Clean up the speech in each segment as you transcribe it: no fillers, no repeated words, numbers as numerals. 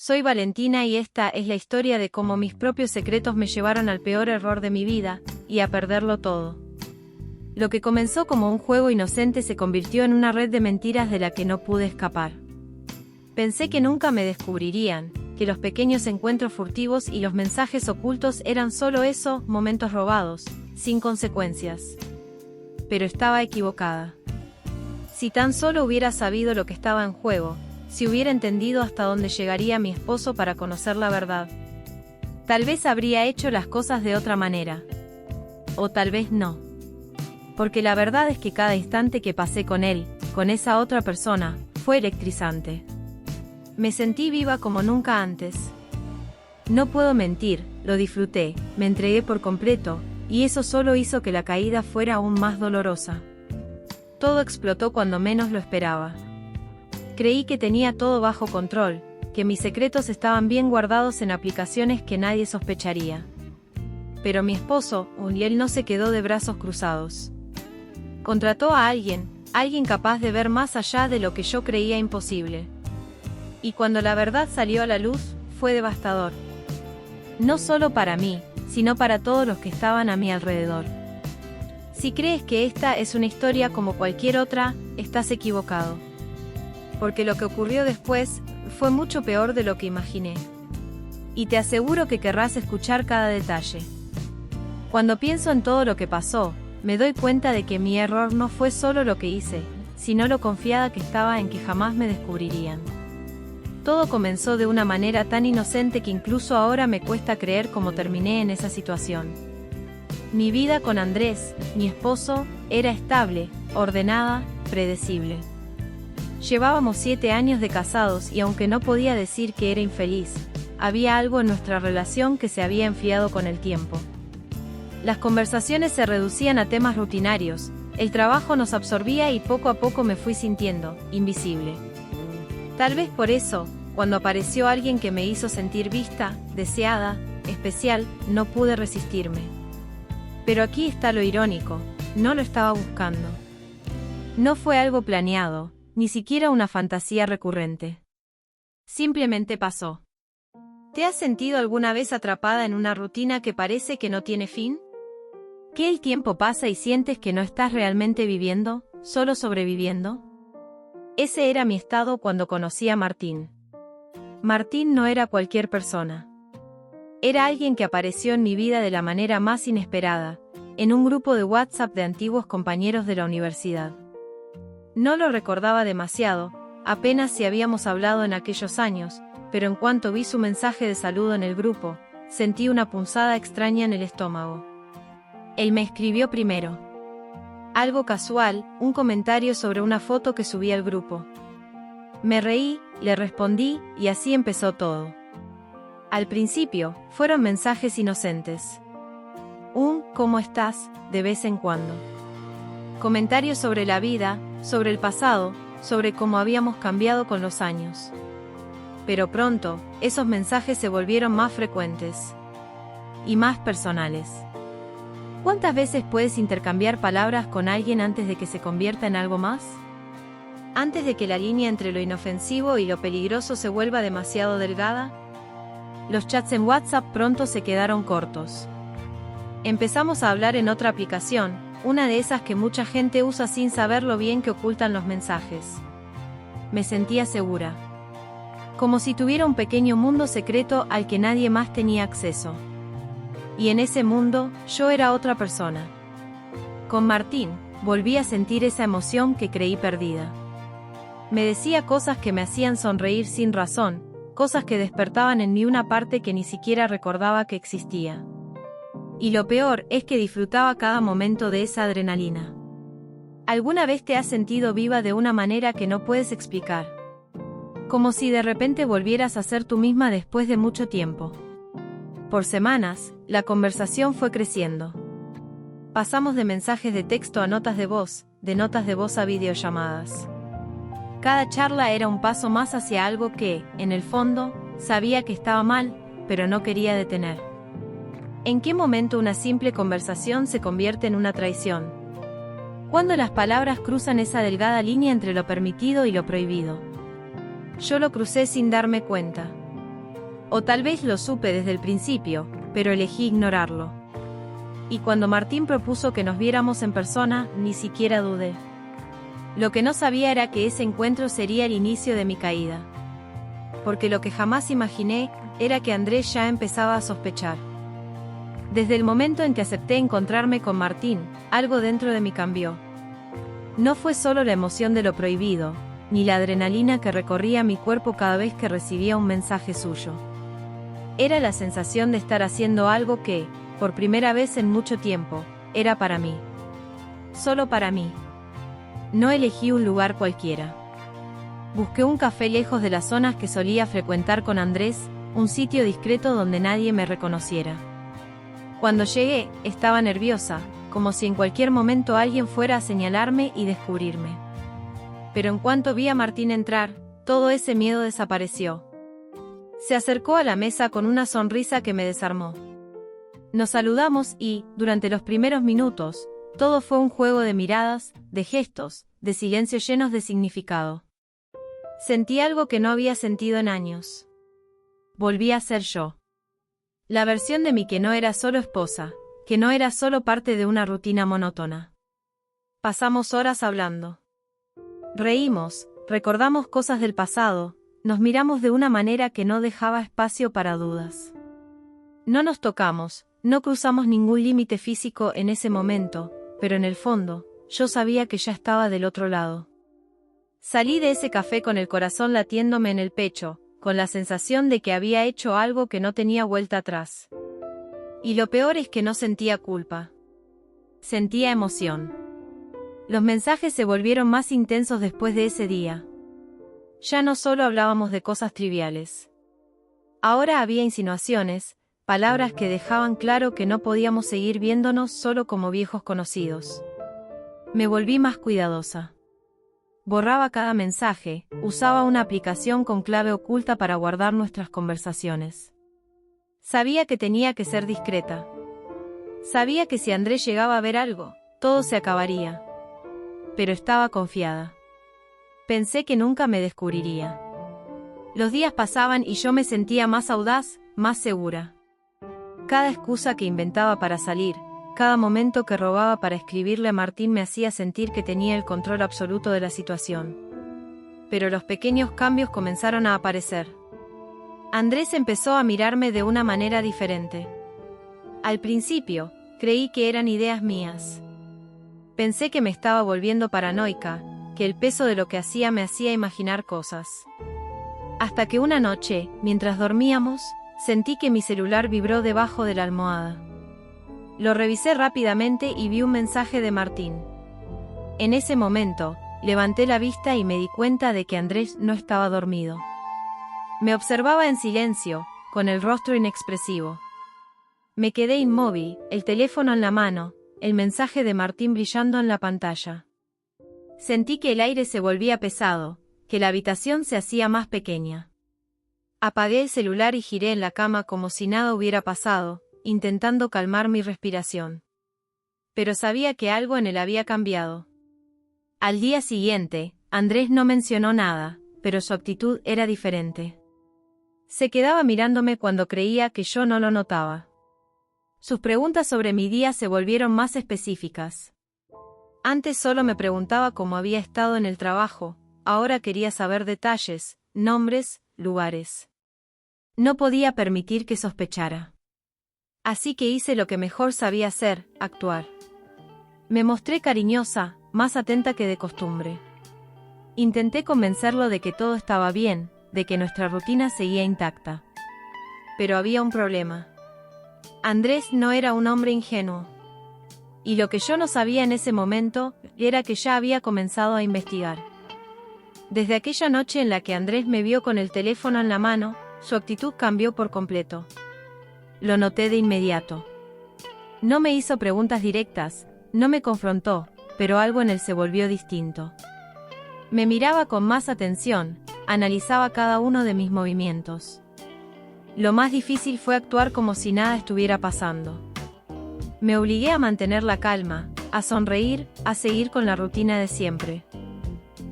Soy Valentina y esta es la historia de cómo mis propios secretos me llevaron al peor error de mi vida, y a perderlo todo. Lo que comenzó como un juego inocente se convirtió en una red de mentiras de la que no pude escapar. Pensé que nunca me descubrirían, que los pequeños encuentros furtivos y los mensajes ocultos eran solo eso, momentos robados, sin consecuencias. Pero estaba equivocada. Si tan solo hubiera sabido lo que estaba en juego, si hubiera entendido hasta dónde llegaría mi esposo para conocer la verdad, tal vez habría hecho las cosas de otra manera. O tal vez no. Porque la verdad es que cada instante que pasé con él, con esa otra persona, fue electrizante. Me sentí viva como nunca antes. No puedo mentir, lo disfruté, me entregué por completo, y eso solo hizo que la caída fuera aún más dolorosa. Todo explotó cuando menos lo esperaba. Creí que tenía todo bajo control, que mis secretos estaban bien guardados en aplicaciones que nadie sospecharía. Pero mi esposo, Uriel, no se quedó de brazos cruzados. Contrató a alguien capaz de ver más allá de lo que yo creía imposible. Y cuando la verdad salió a la luz, fue devastador. No solo para mí, sino para todos los que estaban a mi alrededor. Si crees que esta es una historia como cualquier otra, estás equivocado. Porque lo que ocurrió después, fue mucho peor de lo que imaginé. Y te aseguro que querrás escuchar cada detalle. Cuando pienso en todo lo que pasó, me doy cuenta de que mi error no fue solo lo que hice, sino lo confiada que estaba en que jamás me descubrirían. Todo comenzó de una manera tan inocente que incluso ahora me cuesta creer cómo terminé en esa situación. Mi vida con Andrés, mi esposo, era estable, ordenada, predecible. Llevábamos 7 años de casados y aunque no podía decir que era infeliz, había algo en nuestra relación que se había enfriado con el tiempo. Las conversaciones se reducían a temas rutinarios, el trabajo nos absorbía y poco a poco me fui sintiendo invisible. Tal vez por eso, cuando apareció alguien que me hizo sentir vista, deseada, especial, no pude resistirme. Pero aquí está lo irónico, no lo estaba buscando. No fue algo planeado, ni siquiera una fantasía recurrente. Simplemente pasó. ¿Te has sentido alguna vez atrapada en una rutina que parece que no tiene fin? ¿Que el tiempo pasa y sientes que no estás realmente viviendo, solo sobreviviendo? Ese era mi estado cuando conocí a Martín. Martín no era cualquier persona. Era alguien que apareció en mi vida de la manera más inesperada, en un grupo de WhatsApp de antiguos compañeros de la universidad. No lo recordaba demasiado, apenas si habíamos hablado en aquellos años, pero en cuanto vi su mensaje de saludo en el grupo, sentí una punzada extraña en el estómago. Él me escribió primero. Algo casual, un comentario sobre una foto que subí al grupo. Me reí, le respondí, y así empezó todo. Al principio, fueron mensajes inocentes. ¿Cómo estás?, de vez en cuando. Comentarios sobre la vida, sobre el pasado, sobre cómo habíamos cambiado con los años. Pero pronto, esos mensajes se volvieron más frecuentes. Y más personales. ¿Cuántas veces puedes intercambiar palabras con alguien antes de que se convierta en algo más? Antes de que la línea entre lo inofensivo y lo peligroso se vuelva demasiado delgada. Los chats en WhatsApp pronto se quedaron cortos. Empezamos a hablar en otra aplicación, una de esas que mucha gente usa sin saber lo bien que ocultan los mensajes. Me sentía segura. Como si tuviera un pequeño mundo secreto al que nadie más tenía acceso. Y en ese mundo, yo era otra persona. Con Martín, volví a sentir esa emoción que creí perdida. Me decía cosas que me hacían sonreír sin razón, cosas que despertaban en mí una parte que ni siquiera recordaba que existía. Y lo peor es que disfrutaba cada momento de esa adrenalina. ¿Alguna vez te has sentido viva de una manera que no puedes explicar? Como si de repente volvieras a ser tú misma después de mucho tiempo. Por semanas, la conversación fue creciendo. Pasamos de mensajes de texto a notas de voz, de notas de voz a videollamadas. Cada charla era un paso más hacia algo que, en el fondo, sabía que estaba mal, pero no quería detener. ¿En qué momento una simple conversación se convierte en una traición? ¿Cuándo las palabras cruzan esa delgada línea entre lo permitido y lo prohibido? Yo lo crucé sin darme cuenta. O tal vez lo supe desde el principio, pero elegí ignorarlo. Y cuando Martín propuso que nos viéramos en persona, ni siquiera dudé. Lo que no sabía era que ese encuentro sería el inicio de mi caída. Porque lo que jamás imaginé, era que Andrés ya empezaba a sospechar. Desde el momento en que acepté encontrarme con Martín, algo dentro de mí cambió. No fue solo la emoción de lo prohibido, ni la adrenalina que recorría mi cuerpo cada vez que recibía un mensaje suyo. Era la sensación de estar haciendo algo que, por primera vez en mucho tiempo, era para mí. Solo para mí. No elegí un lugar cualquiera. Busqué un café lejos de las zonas que solía frecuentar con Andrés, un sitio discreto donde nadie me reconociera. Cuando llegué, estaba nerviosa, como si en cualquier momento alguien fuera a señalarme y descubrirme. Pero en cuanto vi a Martín entrar, todo ese miedo desapareció. Se acercó a la mesa con una sonrisa que me desarmó. Nos saludamos y, durante los primeros minutos, todo fue un juego de miradas, de gestos, de silencios llenos de significado. Sentí algo que no había sentido en años. Volví a ser yo. La versión de mí que no era solo esposa, que no era solo parte de una rutina monótona. Pasamos horas hablando. Reímos, recordamos cosas del pasado, nos miramos de una manera que no dejaba espacio para dudas. No nos tocamos, no cruzamos ningún límite físico en ese momento, pero en el fondo, yo sabía que ya estaba del otro lado. Salí de ese café con el corazón latiéndome en el pecho, con la sensación de que había hecho algo que no tenía vuelta atrás. Y lo peor es que no sentía culpa. Sentía emoción. Los mensajes se volvieron más intensos después de ese día. Ya no solo hablábamos de cosas triviales. Ahora había insinuaciones, palabras que dejaban claro que no podíamos seguir viéndonos solo como viejos conocidos. Me volví más cuidadosa. Borraba cada mensaje, usaba una aplicación con clave oculta para guardar nuestras conversaciones. Sabía que tenía que ser discreta. Sabía que si Andrés llegaba a ver algo, todo se acabaría. Pero estaba confiada. Pensé que nunca me descubriría. Los días pasaban y yo me sentía más audaz, más segura. Cada excusa que inventaba para salir, cada momento que robaba para escribirle a Martín me hacía sentir que tenía el control absoluto de la situación. Pero los pequeños cambios comenzaron a aparecer. Andrés empezó a mirarme de una manera diferente. Al principio, creí que eran ideas mías. Pensé que me estaba volviendo paranoica, que el peso de lo que hacía me hacía imaginar cosas. Hasta que una noche, mientras dormíamos, sentí que mi celular vibró debajo de la almohada. Lo revisé rápidamente y vi un mensaje de Martín. En ese momento, levanté la vista y me di cuenta de que Andrés no estaba dormido. Me observaba en silencio, con el rostro inexpresivo. Me quedé inmóvil, el teléfono en la mano, el mensaje de Martín brillando en la pantalla. Sentí que el aire se volvía pesado, que la habitación se hacía más pequeña. Apagué el celular y giré en la cama como si nada hubiera pasado, intentando calmar mi respiración. Pero sabía que algo en él había cambiado. Al día siguiente, Andrés no mencionó nada, pero su actitud era diferente. Se quedaba mirándome cuando creía que yo no lo notaba. Sus preguntas sobre mi día se volvieron más específicas. Antes solo me preguntaba cómo había estado en el trabajo, ahora quería saber detalles, nombres, lugares. No podía permitir que sospechara. Así que hice lo que mejor sabía hacer, actuar. Me mostré cariñosa, más atenta que de costumbre. Intenté convencerlo de que todo estaba bien, de que nuestra rutina seguía intacta. Pero había un problema. Andrés no era un hombre ingenuo. Y lo que yo no sabía en ese momento, era que ya había comenzado a investigar. Desde aquella noche en la que Andrés me vio con el teléfono en la mano, su actitud cambió por completo. Lo noté de inmediato. No me hizo preguntas directas, no me confrontó, pero algo en él se volvió distinto. Me miraba con más atención, analizaba cada uno de mis movimientos. Lo más difícil fue actuar como si nada estuviera pasando. Me obligué a mantener la calma, a sonreír, a seguir con la rutina de siempre.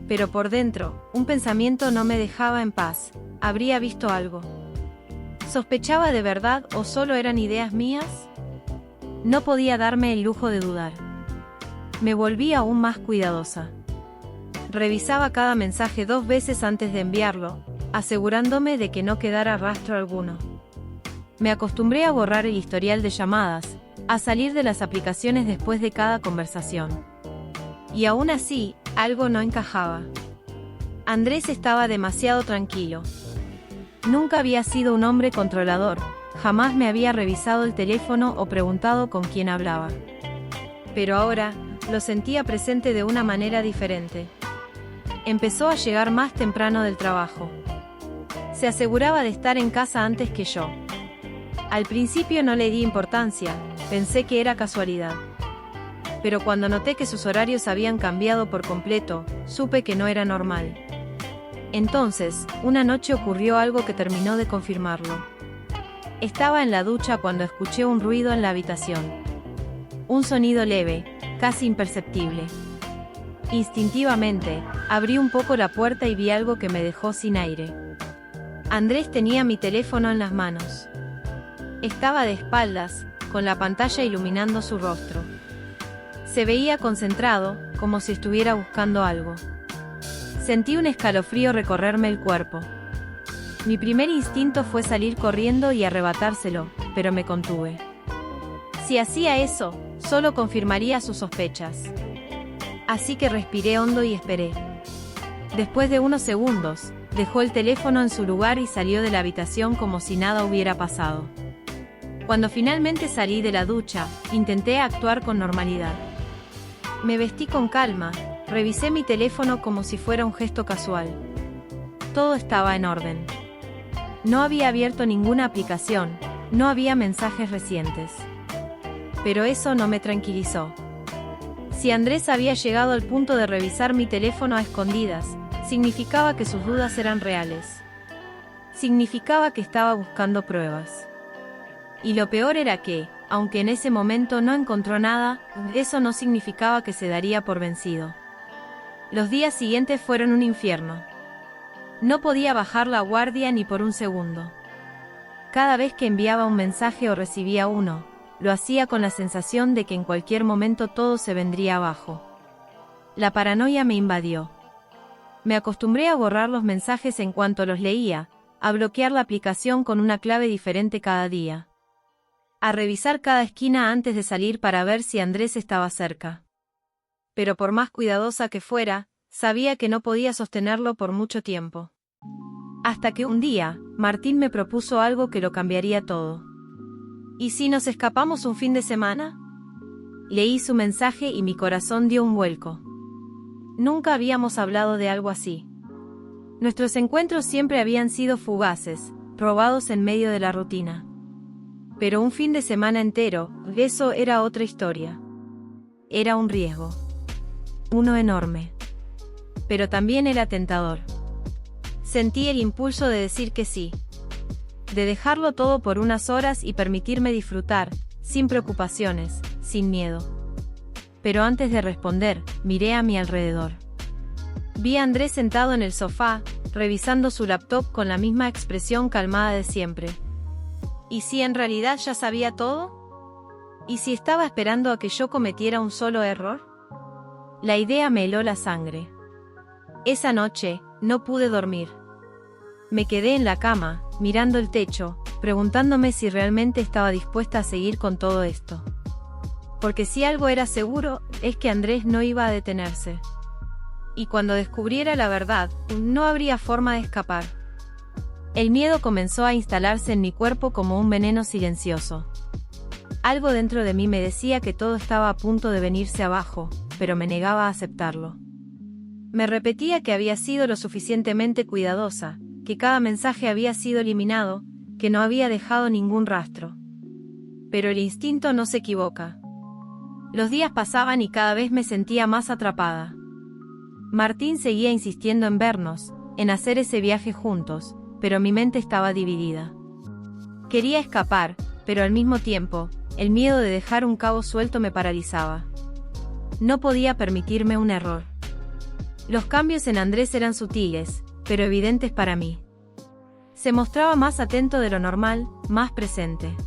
Pero por dentro, un pensamiento no me dejaba en paz. Habría visto algo. ¿Sospechaba de verdad o solo eran ideas mías? No podía darme el lujo de dudar. Me volví aún más cuidadosa. Revisaba cada mensaje 2 veces antes de enviarlo, asegurándome de que no quedara rastro alguno. Me acostumbré a borrar el historial de llamadas, a salir de las aplicaciones después de cada conversación. Y aún así, algo no encajaba. Andrés estaba demasiado tranquilo. Nunca había sido un hombre controlador, jamás me había revisado el teléfono o preguntado con quién hablaba. Pero ahora, lo sentía presente de una manera diferente. Empezó a llegar más temprano del trabajo. Se aseguraba de estar en casa antes que yo. Al principio no le di importancia, pensé que era casualidad. Pero cuando noté que sus horarios habían cambiado por completo, supe que no era normal. Entonces, una noche ocurrió algo que terminó de confirmarlo. Estaba en la ducha cuando escuché un ruido en la habitación. Un sonido leve, casi imperceptible. Instintivamente, abrí un poco la puerta y vi algo que me dejó sin aire. Andrés tenía mi teléfono en las manos. Estaba de espaldas, con la pantalla iluminando su rostro. Se veía concentrado, como si estuviera buscando algo. Sentí un escalofrío recorrerme el cuerpo. Mi primer instinto fue salir corriendo y arrebatárselo, pero me contuve. Si hacía eso, solo confirmaría sus sospechas. Así que respiré hondo y esperé. Después de unos segundos, dejó el teléfono en su lugar y salió de la habitación como si nada hubiera pasado. Cuando finalmente salí de la ducha, intenté actuar con normalidad. Me vestí con calma, revisé mi teléfono como si fuera un gesto casual. Todo estaba en orden. No había abierto ninguna aplicación, no había mensajes recientes. Pero eso no me tranquilizó. Si Andrés había llegado al punto de revisar mi teléfono a escondidas, significaba que sus dudas eran reales. Significaba que estaba buscando pruebas. Y lo peor era que, aunque en ese momento no encontró nada, eso no significaba que se daría por vencido. Los días siguientes fueron un infierno. No podía bajar la guardia ni por un segundo. Cada vez que enviaba un mensaje o recibía uno, lo hacía con la sensación de que en cualquier momento todo se vendría abajo. La paranoia me invadió. Me acostumbré a borrar los mensajes en cuanto los leía, a bloquear la aplicación con una clave diferente cada día. A revisar cada esquina antes de salir para ver si Andrés estaba cerca. Pero por más cuidadosa que fuera, sabía que no podía sostenerlo por mucho tiempo. Hasta que un día, Martín me propuso algo que lo cambiaría todo. ¿Y si nos escapamos un fin de semana? Leí su mensaje y mi corazón dio un vuelco. Nunca habíamos hablado de algo así. Nuestros encuentros siempre habían sido fugaces, robados en medio de la rutina. Pero un fin de semana entero, eso era otra historia. Era un riesgo. Uno enorme. Pero también era tentador. Sentí el impulso de decir que sí. De dejarlo todo por unas horas y permitirme disfrutar, sin preocupaciones, sin miedo. Pero antes de responder, miré a mi alrededor. Vi a Andrés sentado en el sofá, revisando su laptop con la misma expresión calmada de siempre. ¿Y si en realidad ya sabía todo? ¿Y si estaba esperando a que yo cometiera un solo error? La idea me heló la sangre. Esa noche, no pude dormir. Me quedé en la cama, mirando el techo, preguntándome si realmente estaba dispuesta a seguir con todo esto. Porque si algo era seguro, es que Andrés no iba a detenerse. Y cuando descubriera la verdad, no habría forma de escapar. El miedo comenzó a instalarse en mi cuerpo como un veneno silencioso. Algo dentro de mí me decía que todo estaba a punto de venirse abajo, pero me negaba a aceptarlo. Me repetía que había sido lo suficientemente cuidadosa, que cada mensaje había sido eliminado, que no había dejado ningún rastro. Pero el instinto no se equivoca. Los días pasaban y cada vez me sentía más atrapada. Martín seguía insistiendo en vernos, en hacer ese viaje juntos, pero mi mente estaba dividida. Quería escapar, pero al mismo tiempo, el miedo de dejar un cabo suelto me paralizaba. No podía permitirme un error. Los cambios en Andrés eran sutiles, pero evidentes para mí. Se mostraba más atento de lo normal, más presente.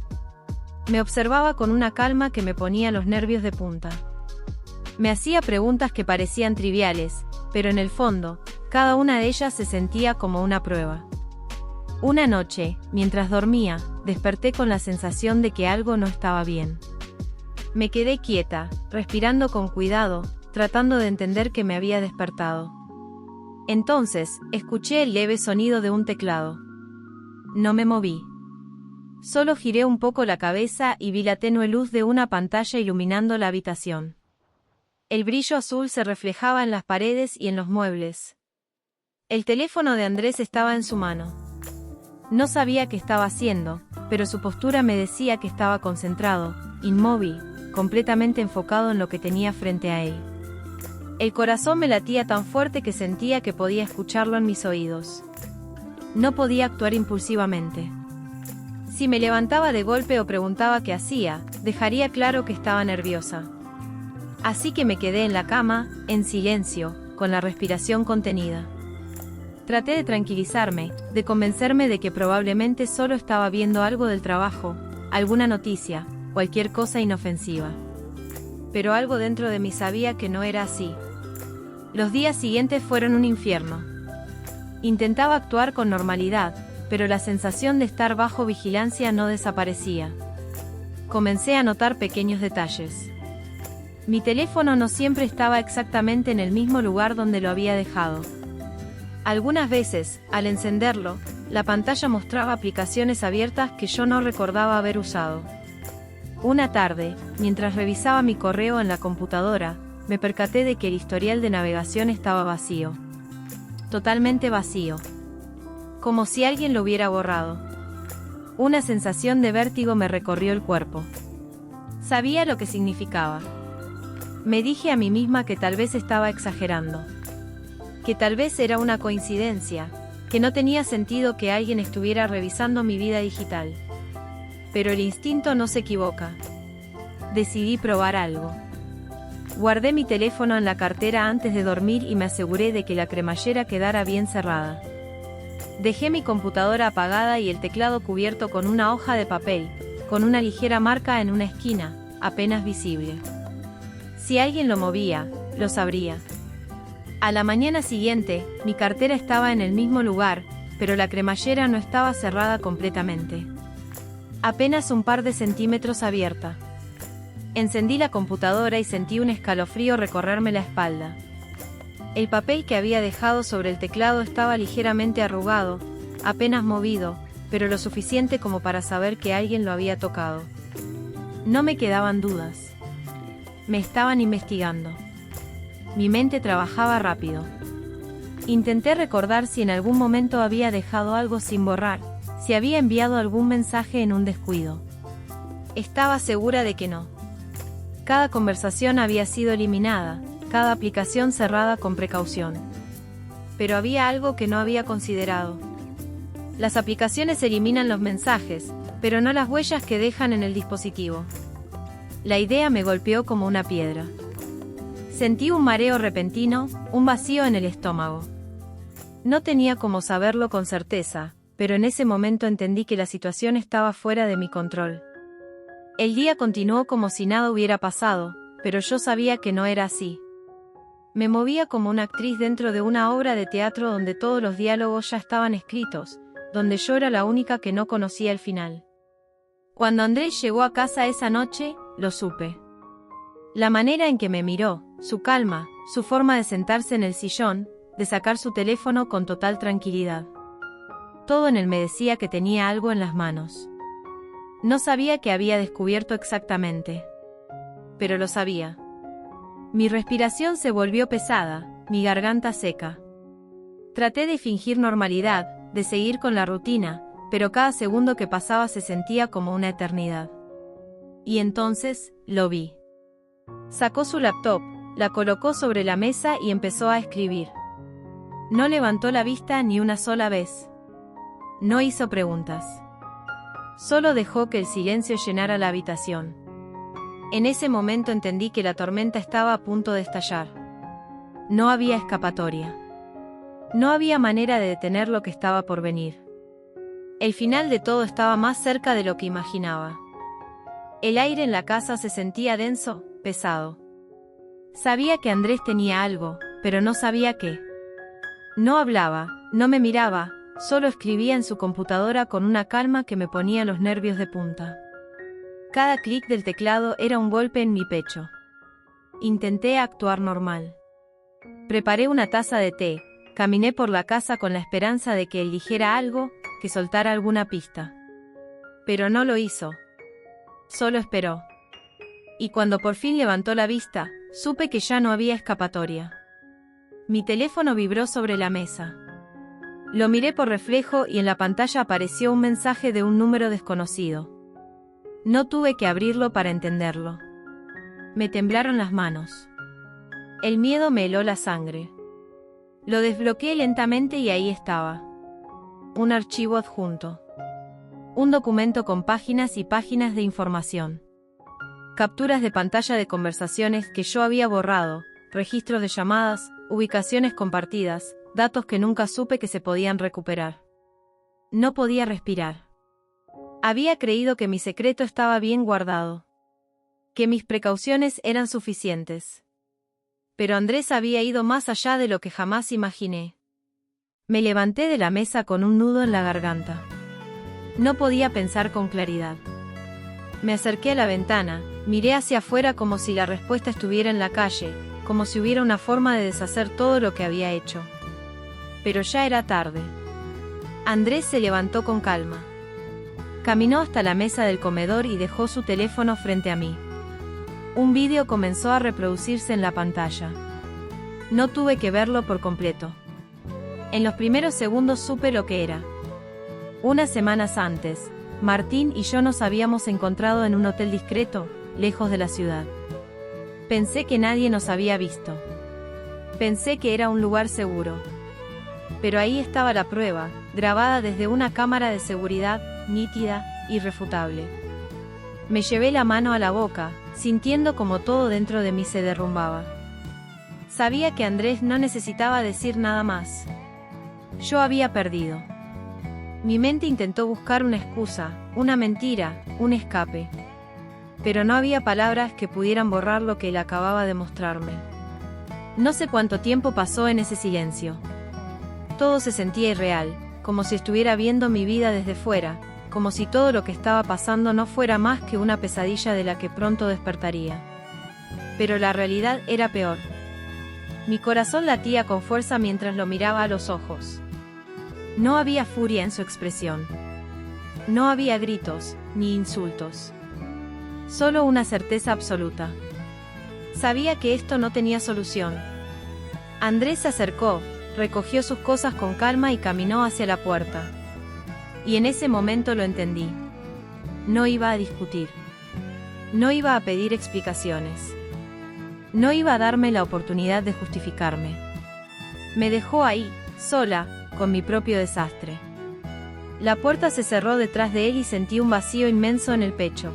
Me observaba con una calma que me ponía los nervios de punta. Me hacía preguntas que parecían triviales, pero en el fondo, cada una de ellas se sentía como una prueba. Una noche, mientras dormía, desperté con la sensación de que algo no estaba bien. Me quedé quieta, respirando con cuidado, tratando de entender que me había despertado. Entonces, escuché el leve sonido de un teclado. No me moví. Solo giré un poco la cabeza y vi la tenue luz de una pantalla iluminando la habitación. El brillo azul se reflejaba en las paredes y en los muebles. El teléfono de Andrés estaba en su mano. No sabía qué estaba haciendo, pero su postura me decía que estaba concentrado, inmóvil, completamente enfocado en lo que tenía frente a él. El corazón me latía tan fuerte que sentía que podía escucharlo en mis oídos. No podía actuar impulsivamente. Si me levantaba de golpe o preguntaba qué hacía, dejaría claro que estaba nerviosa. Así que me quedé en la cama, en silencio, con la respiración contenida. Traté de tranquilizarme, de convencerme de que probablemente solo estaba viendo algo del trabajo, alguna noticia, cualquier cosa inofensiva. Pero algo dentro de mí sabía que no era así. Los días siguientes fueron un infierno. Intentaba actuar con normalidad, pero la sensación de estar bajo vigilancia no desaparecía. Comencé a notar pequeños detalles. Mi teléfono no siempre estaba exactamente en el mismo lugar donde lo había dejado. Algunas veces, al encenderlo, la pantalla mostraba aplicaciones abiertas que yo no recordaba haber usado. Una tarde, mientras revisaba mi correo en la computadora, me percaté de que el historial de navegación estaba vacío. Totalmente vacío. Como si alguien lo hubiera borrado. Una sensación de vértigo me recorrió el cuerpo. Sabía lo que significaba. Me dije a mí misma que tal vez estaba exagerando. Que tal vez era una coincidencia, que no tenía sentido que alguien estuviera revisando mi vida digital. Pero el instinto no se equivoca. Decidí probar algo. Guardé mi teléfono en la cartera antes de dormir y me aseguré de que la cremallera quedara bien cerrada. Dejé mi computadora apagada y el teclado cubierto con una hoja de papel, con una ligera marca en una esquina, apenas visible. Si alguien lo movía, lo sabría. A la mañana siguiente, mi cartera estaba en el mismo lugar, pero la cremallera no estaba cerrada completamente. Apenas un par de centímetros abierta. Encendí la computadora y sentí un escalofrío recorrerme la espalda. El papel que había dejado sobre el teclado estaba ligeramente arrugado, apenas movido, pero lo suficiente como para saber que alguien lo había tocado. No me quedaban dudas. Me estaban investigando. Mi mente trabajaba rápido. Intenté recordar si en algún momento había dejado algo sin borrar, si había enviado algún mensaje en un descuido. Estaba segura de que no. Cada conversación había sido eliminada, cada aplicación cerrada con precaución. Pero había algo que no había considerado. Las aplicaciones eliminan los mensajes, pero no las huellas que dejan en el dispositivo. La idea me golpeó como una piedra. Sentí un mareo repentino, un vacío en el estómago. No tenía cómo saberlo con certeza, pero en ese momento entendí que la situación estaba fuera de mi control. El día continuó como si nada hubiera pasado, pero yo sabía que no era así. Me movía como una actriz dentro de una obra de teatro donde todos los diálogos ya estaban escritos, donde yo era la única que no conocía el final. Cuando Andrés llegó a casa esa noche, lo supe. La manera en que me miró, su calma, su forma de sentarse en el sillón, de sacar su teléfono con total tranquilidad. Todo en él me decía que tenía algo en las manos. No sabía qué había descubierto exactamente. Pero lo sabía. Mi respiración se volvió pesada, mi garganta seca. Traté de fingir normalidad, de seguir con la rutina, pero cada segundo que pasaba se sentía como una eternidad. Y entonces, lo vi. Sacó su laptop, la colocó sobre la mesa y empezó a escribir. No levantó la vista ni una sola vez. No hizo preguntas. Solo dejó que el silencio llenara la habitación. En ese momento entendí que la tormenta estaba a punto de estallar. No había escapatoria. No había manera de detener lo que estaba por venir. El final de todo estaba más cerca de lo que imaginaba. El aire en la casa se sentía denso, pesado. Sabía que Andrés tenía algo, pero no sabía qué. No hablaba, no me miraba, solo escribía en su computadora con una calma que me ponía los nervios de punta. Cada clic del teclado era un golpe en mi pecho. Intenté actuar normal. Preparé una taza de té, caminé por la casa con la esperanza de que él dijera algo, que soltara alguna pista. Pero no lo hizo. Solo esperó. Y cuando por fin levantó la vista, supe que ya no había escapatoria. Mi teléfono vibró sobre la mesa. Lo miré por reflejo y en la pantalla apareció un mensaje de un número desconocido. No tuve que abrirlo para entenderlo. Me temblaron las manos. El miedo me heló la sangre. Lo desbloqueé lentamente y ahí estaba. Un archivo adjunto. Un documento con páginas y páginas de información. Capturas de pantalla de conversaciones que yo había borrado, registros de llamadas, ubicaciones compartidas, datos que nunca supe que se podían recuperar. No podía respirar. Había creído que mi secreto estaba bien guardado. Que mis precauciones eran suficientes. Pero Andrés había ido más allá de lo que jamás imaginé. Me levanté de la mesa con un nudo en la garganta. No podía pensar con claridad. Me acerqué a la ventana, miré hacia afuera como si la respuesta estuviera en la calle, como si hubiera una forma de deshacer todo lo que había hecho. Pero ya era tarde. Andrés se levantó con calma. Caminó hasta la mesa del comedor y dejó su teléfono frente a mí. Un vídeo comenzó a reproducirse en la pantalla. No tuve que verlo por completo. En los primeros segundos supe lo que era. Unas semanas antes, Martín y yo nos habíamos encontrado en un hotel discreto, lejos de la ciudad. Pensé que nadie nos había visto. Pensé que era un lugar seguro. Pero ahí estaba la prueba, grabada desde una cámara de seguridad, nítida, irrefutable. Me llevé la mano a la boca, sintiendo como todo dentro de mí se derrumbaba. Sabía que Andrés no necesitaba decir nada más. Yo había perdido. Mi mente intentó buscar una excusa, una mentira, un escape. Pero no había palabras que pudieran borrar lo que él acababa de mostrarme. No sé cuánto tiempo pasó en ese silencio. Todo se sentía irreal, como si estuviera viendo mi vida desde fuera, como si todo lo que estaba pasando no fuera más que una pesadilla de la que pronto despertaría. Pero la realidad era peor. Mi corazón latía con fuerza mientras lo miraba a los ojos. No había furia en su expresión. No había gritos, ni insultos. Solo una certeza absoluta. Sabía que esto no tenía solución. Andrés se acercó, recogió sus cosas con calma y caminó hacia la puerta. Y en ese momento lo entendí. No iba a discutir. No iba a pedir explicaciones. No iba a darme la oportunidad de justificarme. Me dejó ahí, sola, con mi propio desastre. La puerta se cerró detrás de él y sentí un vacío inmenso en el pecho.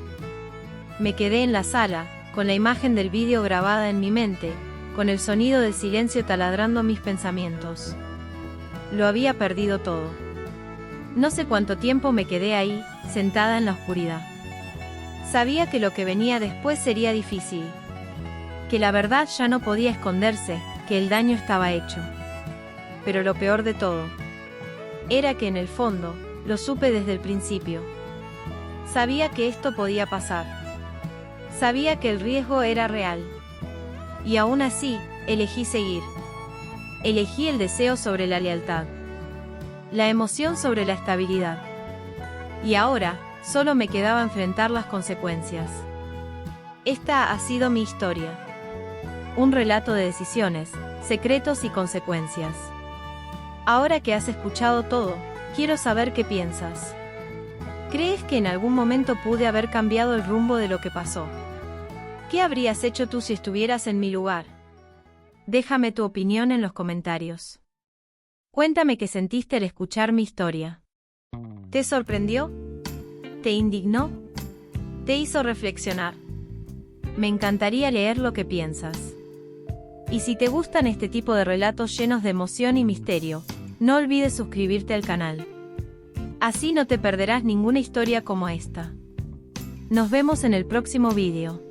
Me quedé en la sala, con la imagen del vídeo grabada en mi mente, con el sonido del silencio taladrando mis pensamientos. Lo había perdido todo. No sé cuánto tiempo me quedé ahí, sentada en la oscuridad. Sabía que lo que venía después sería difícil. Que la verdad ya no podía esconderse, que el daño estaba hecho. Pero lo peor de todo era que en el fondo, lo supe desde el principio. Sabía que esto podía pasar. Sabía que el riesgo era real. Y aún así, elegí seguir. Elegí el deseo sobre la lealtad. La emoción sobre la estabilidad. Y ahora, solo me quedaba enfrentar las consecuencias. Esta ha sido mi historia. Un relato de decisiones, secretos y consecuencias. Ahora que has escuchado todo, quiero saber qué piensas. ¿Crees que en algún momento pude haber cambiado el rumbo de lo que pasó? ¿Qué habrías hecho tú si estuvieras en mi lugar? Déjame tu opinión en los comentarios. Cuéntame qué sentiste al escuchar mi historia. ¿Te sorprendió? ¿Te indignó? ¿Te hizo reflexionar? Me encantaría leer lo que piensas. Y si te gustan este tipo de relatos llenos de emoción y misterio, no olvides suscribirte al canal. Así no te perderás ninguna historia como esta. Nos vemos en el próximo vídeo.